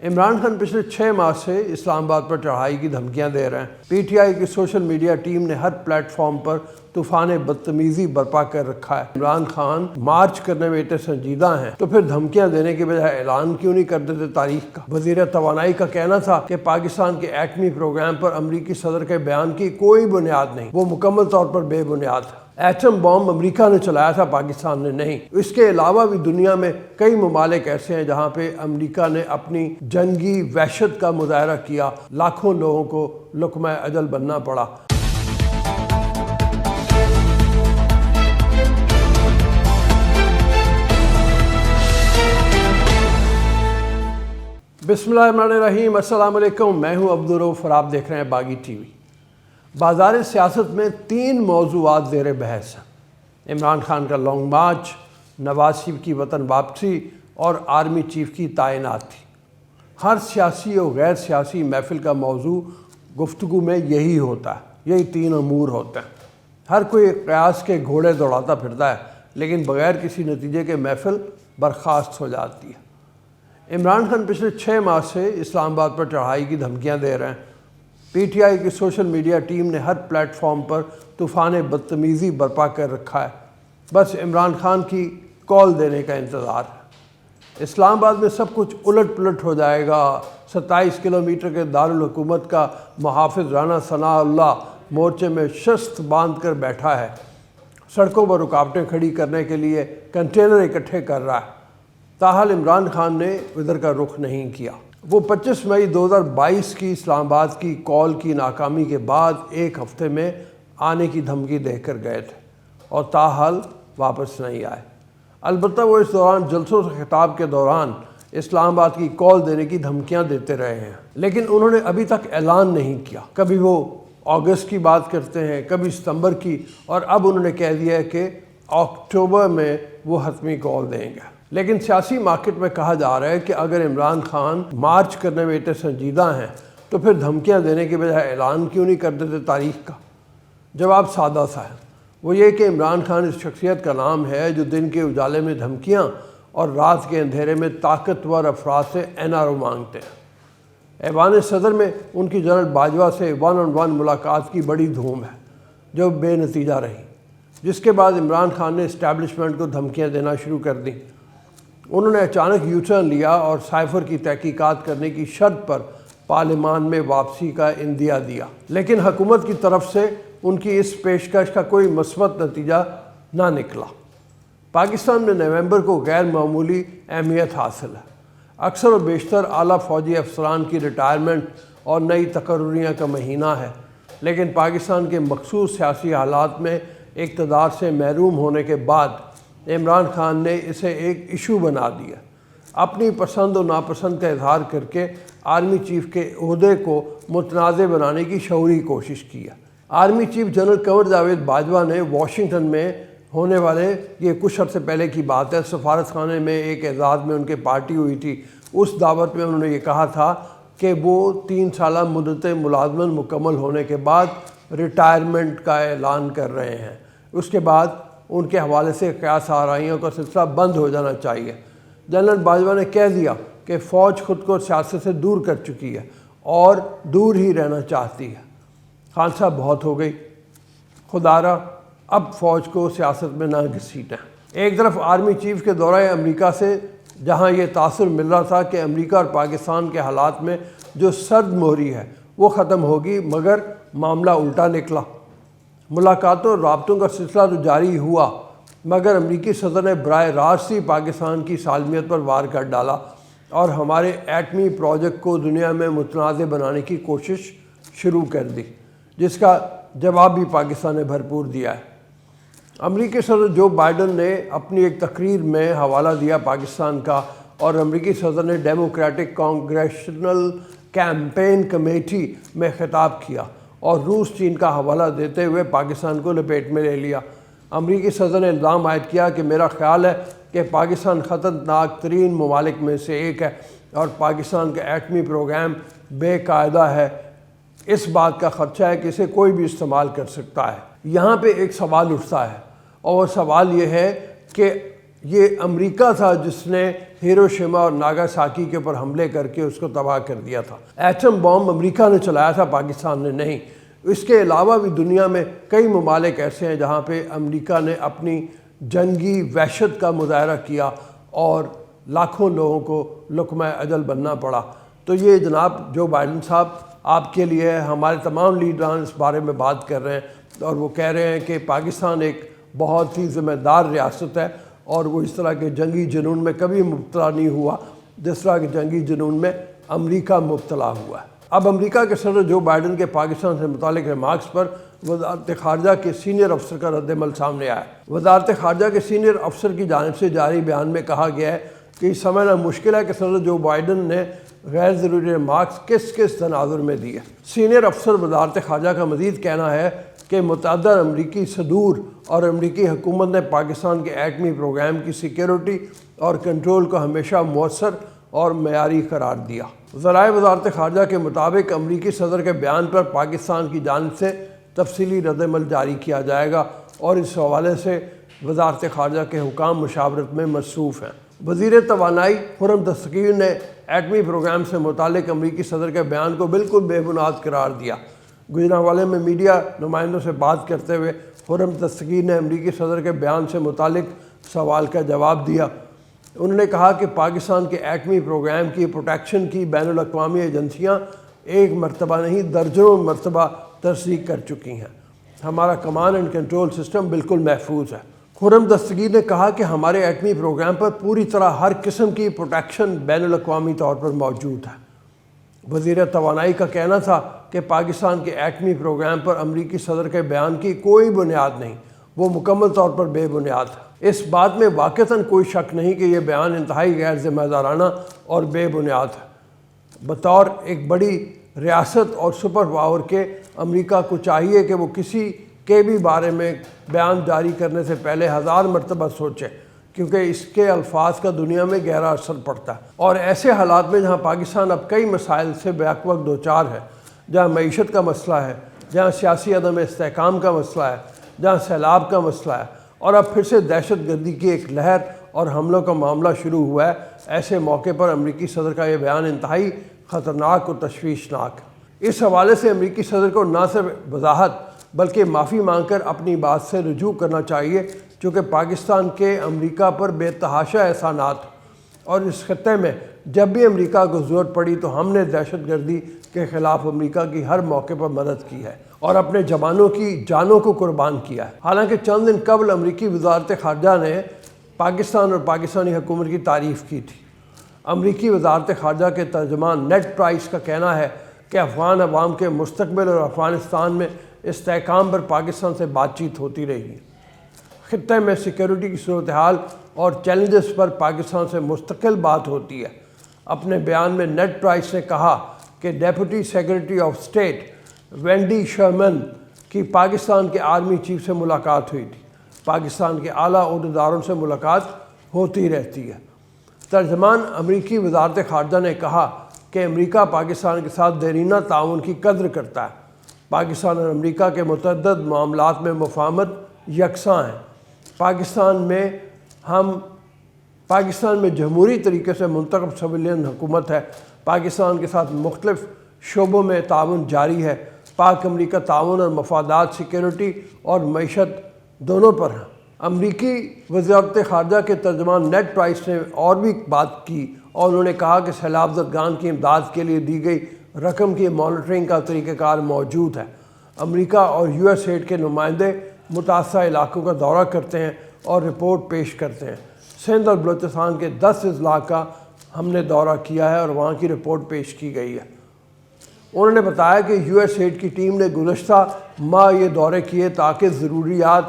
عمران خان پچھلے 6 ماہ سے اسلام آباد پر چڑھائی کی دھمکیاں دے رہے ہیں۔ پی ٹی آئی کی سوشل میڈیا ٹیم نے ہر پلیٹ فارم پر طوفان بدتمیزی برپا کر رکھا ہے۔ عمران خان مارچ کرنے میں اتنے سنجیدہ ہیں تو پھر دھمکیاں دینے کے بجائے اعلان کیوں نہیں کر دیتے تاریخ کا؟ وزیر توانائی کا کہنا تھا کہ پاکستان کے ایٹمی پروگرام پر امریکی صدر کے بیان کی کوئی بنیاد نہیں، وہ مکمل طور پر بے بنیاد ہے۔ ایٹم بم امریکہ نے چلایا تھا، پاکستان نے نہیں۔ اس کے علاوہ بھی دنیا میں کئی ممالک ایسے ہیں جہاں پہ امریکہ نے اپنی جنگی وحشت کا مظاہرہ کیا، لاکھوں لوگوں کو لقمہ اجل بننا پڑا۔ بسم اللہ الرحمن الرحیم، السلام علیکم، میں ہوں عبدالرؤف اور آپ دیکھ رہے ہیں باغی ٹی وی۔ بازار سیاست میں 3 موضوعات زیر بحث ہیں: عمران خان کا لانگ مارچ، نواز شریف کی وطن واپسی اور آرمی چیف کی تعیناتی۔ ہر سیاسی اور غیر سیاسی محفل کا موضوع گفتگو میں یہی ہوتا ہے، یہی 3 امور ہوتے ہیں۔ ہر کوئی قیاس کے گھوڑے دوڑاتا پھرتا ہے، لیکن بغیر کسی نتیجے کے محفل برخاست ہو جاتی ہے۔ عمران خان پچھلے 6 ماہ سے اسلام آباد پر چڑھائی کی دھمکیاں دے رہے ہیں۔ پی ٹی آئی کی سوشل میڈیا ٹیم نے ہر پلیٹ فارم پر طوفان بدتمیزی برپا کر رکھا ہے، بس عمران خان کی کال دینے کا انتظار ہے۔ اسلام آباد میں سب کچھ الٹ پلٹ ہو جائے گا۔ 27 کلومیٹر کے دارالحکومت کا محافظ رانا ثناء اللہ مورچے میں شست باندھ کر بیٹھا ہے، سڑکوں پر رکاوٹیں کھڑی کرنے کے لیے کنٹینر اکٹھے کر رہا ہے۔ تاحال عمران خان نے ادھر کا رخ نہیں کیا۔ وہ 25 مئی 2022 کی اسلام آباد کی کال کی ناکامی کے بعد ایک ہفتے میں آنے کی دھمکی دے کر گئے تھے اور تاحال واپس نہیں آئے۔ البتہ وہ اس دوران جلسوں سے خطاب کے دوران اسلام آباد کی کال دینے کی دھمکیاں دیتے رہے ہیں، لیکن انہوں نے ابھی تک اعلان نہیں کیا۔ کبھی وہ اگست کی بات کرتے ہیں، کبھی ستمبر کی، اور اب انہوں نے کہہ دیا ہے کہ اکتوبر میں وہ حتمی کال دیں گے۔ لیکن سیاسی مارکیٹ میں کہا جا رہا ہے کہ اگر عمران خان مارچ کرنے میں اتنے سنجیدہ ہیں تو پھر دھمکیاں دینے کے بجائے اعلان کیوں نہیں کر دیتے تاریخ کا؟ جواب سادہ سا ہے، وہ یہ کہ عمران خان اس شخصیت کا نام ہے جو دن کے اجالے میں دھمکیاں اور رات کے اندھیرے میں طاقتور افراد سے این آر او مانگتے ہیں۔ ایوان صدر میں ان کی جنرل باجوہ سے 1 on 1 ملاقات کی بڑی دھوم ہے جو بے نتیجہ رہی، جس کے بعد عمران خان نے اسٹیبلشمنٹ کو دھمکیاں دینا شروع کر دیں۔ انہوں نے اچانک یو ٹرن لیا اور سائفر کی تحقیقات کرنے کی شرط پر پارلیمان میں واپسی کا عندیہ دیا، لیکن حکومت کی طرف سے ان کی اس پیشکش کا کوئی مثبت نتیجہ نہ نکلا۔ پاکستان میں نومبر کو غیر معمولی اہمیت حاصل ہے۔ اکثر و بیشتر اعلیٰ فوجی افسران کی ریٹائرمنٹ اور نئی تقرریاں کا مہینہ ہے، لیکن پاکستان کے مخصوص سیاسی حالات میں اقتدار سے محروم ہونے کے بعد عمران خان نے اسے ایک ایشو بنا دیا، اپنی پسند و ناپسند کا اظہار کر کے آرمی چیف کے عہدے کو متنازع بنانے کی شعوری کوشش کی ہے۔ Army chief general Qamar Javed Bajwa نے واشنگٹن میں ہونے والے، یہ کچھ عرصے پہلے کی بات ہے، سفارت خانے میں ایک اعزاز میں ان کے پارٹی ہوئی تھی، اس دعوت میں انہوں نے یہ کہا تھا کہ وہ 3 سالہ مدت ملازمت مکمل ہونے کے بعد ریٹائرمنٹ کا اعلان کر رہے ہیں۔ اس کے بعد ان کے حوالے سے قیاس آرائیوں کا سلسلہ بند ہو جانا چاہیے۔ جنرل باجوہ نے کہہ دیا کہ فوج خود کو سیاست سے دور کر چکی ہے اور دور ہی رہنا چاہتی ہے۔ خان صاحب بہت ہو گئی، خدا را اب فوج کو سیاست میں نہ گھسیٹیں۔ ایک طرف آرمی چیف کے دورہ امریکہ سے جہاں یہ تاثر مل رہا تھا کہ امریکہ اور پاکستان کے حالات میں جو سرد مہری ہے وہ ختم ہوگی، مگر معاملہ الٹا نکلا۔ ملاقاتوں اور رابطوں کا سلسلہ تو جاری ہوا، مگر امریکی صدر نے براہ راست ہی پاکستان کی سالمیت پر وار کر ڈالا اور ہمارے ایٹمی پروجیکٹ کو دنیا میں متنازع بنانے کی کوشش شروع کر دی، جس کا جواب بھی پاکستان نے بھرپور دیا ہے۔ امریکی صدر جو بائیڈن نے اپنی ایک تقریر میں حوالہ دیا پاکستان کا، اور امریکی صدر نے ڈیموکریٹک کانگریشنل کیمپین کمیٹی میں خطاب کیا اور روس چین کا حوالہ دیتے ہوئے پاکستان کو لپیٹ میں لے لیا۔ امریکی صدر نے الزام عائد کیا کہ میرا خیال ہے کہ پاکستان خطرناک ترین ممالک میں سے ایک ہے اور پاکستان کا ایٹمی پروگرام بے قاعدہ ہے، اس بات کا خدشہ ہے کہ اسے کوئی بھی استعمال کر سکتا ہے۔ یہاں پہ ایک سوال اٹھتا ہے، اور سوال یہ ہے کہ یہ امریکہ تھا جس نے ہیروشیما اور ناگاساکی کے اوپر حملے کر کے اس کو تباہ کر دیا تھا۔ ایٹم بام امریکہ نے چلایا تھا، پاکستان نے نہیں۔ اس کے علاوہ بھی دنیا میں کئی ممالک ایسے ہیں جہاں پہ امریکہ نے اپنی جنگی وحشت کا مظاہرہ کیا اور لاکھوں لوگوں کو لقمہ اجل بننا پڑا۔ تو یہ جناب جو بائیڈن صاحب آپ کے لیے ہے، ہمارے تمام لیڈران اس بارے میں بات کر رہے ہیں اور وہ کہہ رہے ہیں کہ پاکستان ایک بہت ہی ذمہ دار ریاست ہے اور وہ اس طرح کے جنگی جنون میں کبھی مبتلا نہیں ہوا جس طرح کے جنگی جنون میں امریکہ مبتلا ہوا ہے۔ اب امریکہ کے صدر جو بائیڈن کے پاکستان سے متعلق ریمارکس پر وزارت خارجہ کے سینئر افسر کا رد عمل سامنے آیا ہے۔ وزارت خارجہ کے سینئر افسر کی جانب سے جاری بیان میں کہا گیا ہے کہ یہ سمجھنا مشکل ہے کہ صدر جو بائیڈن نے غیر ضروری ریمارکس کس کس تناظر میں دی ہے۔ سینئر افسر وزارت خارجہ کا مزید کہنا ہے کہ متعدد امریکی صدور اور امریکی حکومت نے پاکستان کے ایٹمی پروگرام کی سیکیورٹی اور کنٹرول کو ہمیشہ مؤثر اور معیاری قرار دیا۔ ذرائع وزارت خارجہ کے مطابق امریکی صدر کے بیان پر پاکستان کی جانب سے تفصیلی رد عمل جاری کیا جائے گا اور اس حوالے سے وزارت خارجہ کے حکام مشاورت میں مصروف ہیں۔ وزیر توانائی خرم دستگیر نے ایٹمی پروگرام سے متعلق امریکی صدر کے بیان کو بالکل بے بنیاد قرار دیا۔ گجرانوالے میں میڈیا نمائندوں سے بات کرتے ہوئے خرم دستگیر نے امریکی صدر کے بیان سے متعلق سوال کا جواب دیا۔ انہوں نے کہا کہ پاکستان کے ایٹمی پروگرام کی پروٹیکشن کی بین الاقوامی ایجنسیاں ایک مرتبہ نہیں درجنوں مرتبہ تصدیق کر چکی ہیں۔ ہمارا کمانڈ اینڈ کنٹرول سسٹم بالکل محفوظ ہے۔ خرم دستگیر نے کہا کہ ہمارے ایٹمی پروگرام پر پوری طرح ہر قسم کی پروٹیکشن بین الاقوامی طور پر موجود ہے۔ وزیر توانائی کا کہنا تھا کہ پاکستان کے ایٹمی پروگرام پر امریکی صدر کے بیان کی کوئی بنیاد نہیں، وہ مکمل طور پر بے بنیاد ہے۔ اس بات میں واقعتاً کوئی شک نہیں کہ یہ بیان انتہائی غیر ذمہ دارانہ اور بے بنیاد ہے۔ بطور ایک بڑی ریاست اور سپر پاور کے امریکہ کو چاہیے کہ وہ کسی کے بھی بارے میں بیان جاری کرنے سے پہلے 1000 مرتبہ سوچے، کیونکہ اس کے الفاظ کا دنیا میں گہرا اثر پڑتا ہے۔ اور ایسے حالات میں جہاں پاکستان اب کئی مسائل سے بیک وقت دوچار ہے، جہاں معیشت کا مسئلہ ہے، جہاں سیاسی عدم استحکام کا مسئلہ ہے، جہاں سیلاب کا مسئلہ ہے اور اب پھر سے دہشت گردی کی ایک لہر اور حملوں کا معاملہ شروع ہوا ہے، ایسے موقع پر امریکی صدر کا یہ بیان انتہائی خطرناک اور تشویشناک ہے۔ اس حوالے سے امریکی صدر کو نہ صرف وضاحت بلکہ معافی مانگ کر اپنی بات سے رجوع کرنا چاہیے، چونکہ پاکستان کے امریکہ پر بے تحاشا احسانات اور اس خطے میں جب بھی امریکہ کو ضرورت پڑی تو ہم نے دہشت گردی کے خلاف امریکہ کی ہر موقع پر مدد کی ہے اور اپنے جوانوں کی جانوں کو قربان کیا ہے۔ حالانکہ چند دن قبل امریکی وزارت خارجہ نے پاکستان اور پاکستانی حکومت کی تعریف کی تھی۔ امریکی وزارت خارجہ کے ترجمان نیڈ پرائس کا کہنا ہے کہ افغان عوام کے مستقبل اور افغانستان میں استحکام پر پاکستان سے بات چیت ہوتی رہی ہے۔ خطے میں سیکیورٹی کی صورتحال اور چیلنجز پر پاکستان سے مستقل بات ہوتی ہے۔ اپنے بیان میں نیڈ پرائس نے کہا کہ deputy secretary of state Wendy Sherman کی پاکستان کے آرمی چیف سے ملاقات ہوئی تھی۔ پاکستان کے اعلیٰ عہدیداروں سے ملاقات ہوتی رہتی ہے۔ ترجمان امریکی وزارت خارجہ نے کہا کہ امریکہ پاکستان کے ساتھ دیرینہ تعاون کی قدر کرتا ہے۔ پاکستان اور امریکہ کے متعدد معاملات میں مفاہمت یکساں ہیں۔ پاکستان میں جمہوری طریقے سے منتخب سویلین حکومت ہے۔ پاکستان کے ساتھ مختلف شعبوں میں تعاون جاری ہے۔ پاک امریکہ تعاون اور مفادات سیکیورٹی اور معیشت دونوں پر ہیں۔ امریکی وزارت خارجہ کے ترجمان نیڈ پرائس نے اور بھی بات کی اور انہوں نے کہا کہ سیلاب زدگان کی امداد کے لیے دی گئی رقم کی مانیٹرنگ کا طریقہ کار موجود ہے۔ امریکہ اور یو ایس ایڈ کے نمائندے متاثرہ علاقوں کا دورہ کرتے ہیں اور رپورٹ پیش کرتے ہیں۔ سندھ اور بلوچستان کے 10 اضلاع کا ہم نے دورہ کیا ہے اور وہاں کی رپورٹ پیش کی گئی ہے۔ انہوں نے بتایا کہ یو ایس ایڈ کی ٹیم نے گزشتہ ماہ یہ دورے کیے تاکہ ضروریات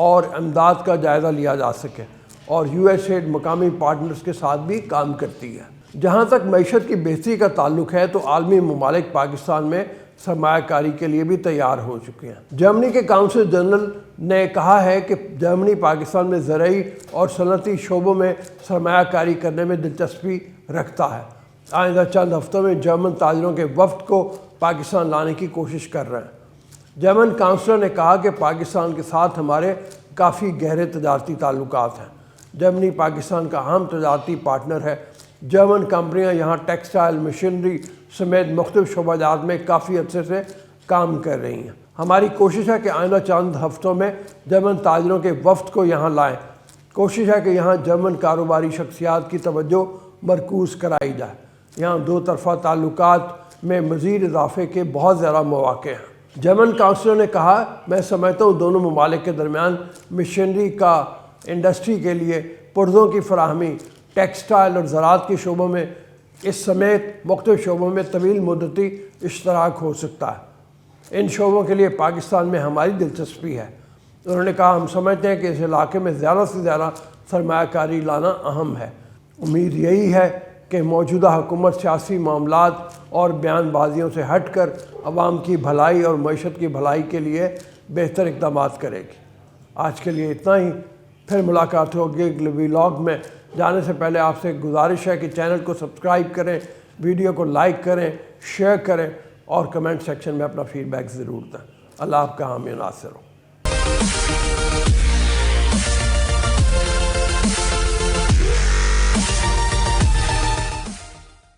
اور امداد کا جائزہ لیا جا سکے، اور یو ایس ایڈ مقامی پارٹنرز کے ساتھ بھی کام کرتی ہے۔ جہاں تک معیشت کی بہتری کا تعلق ہے تو عالمی ممالک پاکستان میں سرمایہ کاری کے لیے بھی تیار ہو چکے ہیں۔ جرمنی کے کونسل جنرل نے کہا ہے کہ جرمنی پاکستان میں زرعی اور صنعتی شعبوں میں سرمایہ کاری کرنے میں دلچسپی رکھتا ہے۔ آئندہ چند ہفتوں میں جرمن تاجروں کے وفد کو پاکستان لانے کی کوشش کر رہے ہیں۔ جرمن کونسلر نے کہا کہ پاکستان کے ساتھ ہمارے کافی گہرے تجارتی تعلقات ہیں۔ جرمنی پاکستان کا اہم تجارتی پارٹنر ہے۔ جرمن کمپنیاں یہاں ٹیکسٹائل، مشینری سمیت مختلف شعبہ جات میں کافی عرصے سے کام کر رہی ہیں۔ ہماری کوشش ہے کہ آئندہ چند ہفتوں میں جرمن تاجروں کے وفد کو یہاں لائیں۔ کوشش ہے کہ یہاں جرمن کاروباری شخصیات کی توجہ مرکوز کرائی جائے۔ یہاں دو طرفہ تعلقات میں مزید اضافے کے بہت زیادہ مواقع ہیں۔ جرمن کونسلر نے کہا، میں سمجھتا ہوں دونوں ممالک کے درمیان مشینری کا انڈسٹری کے لیے پرزوں کی فراہمی، ٹیکسٹائل اور زراعت کے شعبوں میں اس سمیت مختلف شعبوں میں طویل مدتی اشتراک ہو سکتا ہے۔ ان شعبوں کے لیے پاکستان میں ہماری دلچسپی ہے۔ انہوں نے کہا، ہم سمجھتے ہیں کہ اس علاقے میں زیادہ سے زیادہ سرمایہ کاری لانا اہم ہے۔ امید یہی ہے کہ موجودہ حکومت سیاسی معاملات اور بیان بازیوں سے ہٹ کر عوام کی بھلائی اور معیشت کی بھلائی کے لیے بہتر اقدامات کرے گی۔ آج کے لیے اتنا ہی، پھر ملاقات ہوگی اگلے ولاگ میں۔ جانے سے پہلے آپ سے گزارش ہے کہ چینل کو سبسکرائب کریں، ویڈیو کو لائک کریں، شیئر کریں اور کمنٹ سیکشن میں اپنا فیڈ بیک ضرور دیں۔ اللہ آپ کا حامی و ناصر ہو۔